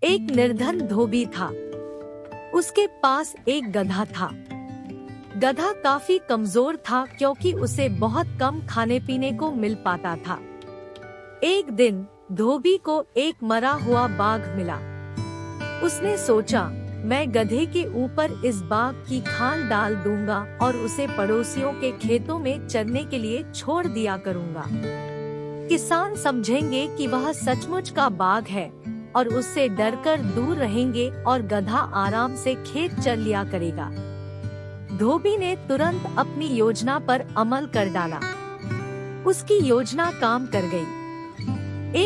एक निर्धन धोबी था। उसके पास एक गधा था। गधा काफी कमजोर था क्योंकि उसे बहुत कम खाने पीने को मिल पाता था। एक दिन धोबी को एक मरा हुआ बाघ मिला। उसने सोचा, मैं गधे के ऊपर इस बाघ की खाल डाल दूंगा और उसे पड़ोसियों के खेतों में चरने के लिए छोड़ दिया करूंगा। किसान समझेंगे कि वह सचमुच का बाघ है और उससे डरकर दूर रहेंगे और गधा आराम से खेत चर लिया करेगा। धोबी ने तुरंत अपनी योजना पर अमल कर डाला। उसकी योजना काम कर गई।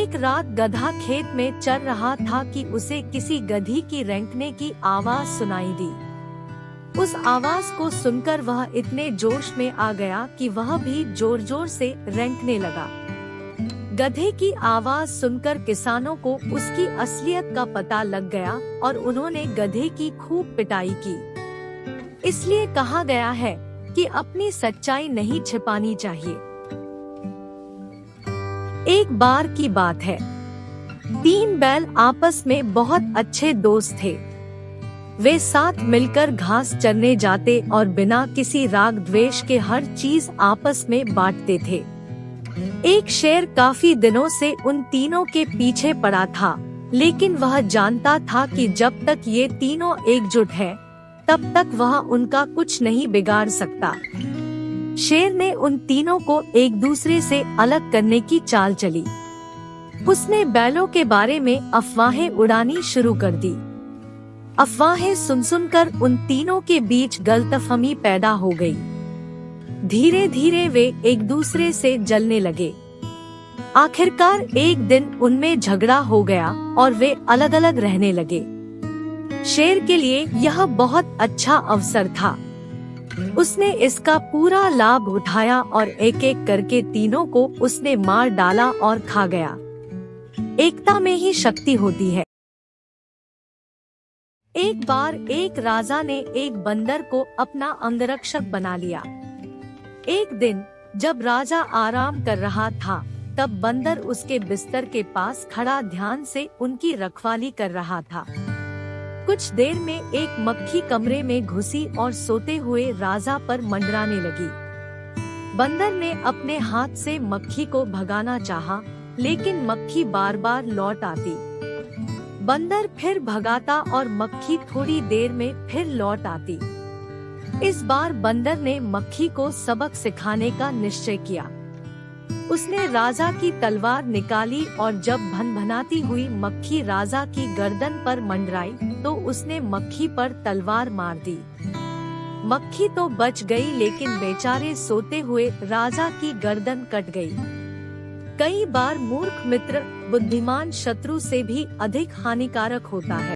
एक रात गधा खेत में चर रहा था कि उसे किसी गधी की रेंकने की आवाज सुनाई दी। उस आवाज को सुनकर वह इतने जोश में आ गया कि वह भी जोर जोर से रेंकने लगा। गधे की आवाज सुनकर किसानों को उसकी असलियत का पता लग गया और उन्होंने गधे की खूब पिटाई की। इसलिए कहा गया है कि अपनी सच्चाई नहीं छिपानी चाहिए। एक बार की बात है, 3 बैल आपस में बहुत अच्छे दोस्त थे। वे साथ मिलकर घास चरने जाते और बिना किसी राग द्वेष के हर चीज आपस में बांटते थे। एक शेर काफी दिनों से उन तीनों के पीछे पड़ा था, लेकिन वह जानता था कि जब तक ये तीनों एकजुट हैं, तब तक वह उनका कुछ नहीं बिगाड़ सकता। शेर ने उन तीनों को एक दूसरे से अलग करने की चाल चली। उसने बैलों के बारे में अफवाहें उड़ानी शुरू कर दी। अफवाहें सुन-सुनकर उन तीनों के बीच गलतफहमी पैदा हो गई। धीरे धीरे वे एक दूसरे से जलने लगे। आखिरकार एक दिन उनमें झगड़ा हो गया और वे अलग अलग रहने लगे। शेर के लिए यह बहुत अच्छा अवसर था। उसने इसका पूरा लाभ उठाया और एक एक करके तीनों को उसने मार डाला और खा गया। एकता में ही शक्ति होती है। एक बार एक राजा ने एक बंदर को अपना अंगरक्षक बना लिया। एक दिन जब राजा आराम कर रहा था, तब बंदर उसके बिस्तर के पास खड़ा ध्यान से उनकी रखवाली कर रहा था। कुछ देर में एक मक्खी कमरे में घुसी और सोते हुए राजा पर मंडराने लगी। बंदर ने अपने हाथ से मक्खी को भगाना चाहा, लेकिन मक्खी बार बार लौट आती। बंदर फिर भगाता और मक्खी थोड़ी देर में फिर लौट आती। इस बार बंदर ने मक्खी को सबक सिखाने का निश्चय किया। उसने राजा की तलवार निकाली और जब भनभनाती हुई मक्खी राजा की गर्दन पर मंडराई, तो उसने मक्खी पर तलवार मार दी। मक्खी तो बच गई, लेकिन बेचारे सोते हुए राजा की गर्दन कट गई। कई बार मूर्ख मित्र बुद्धिमान शत्रु से भी अधिक हानिकारक होता है।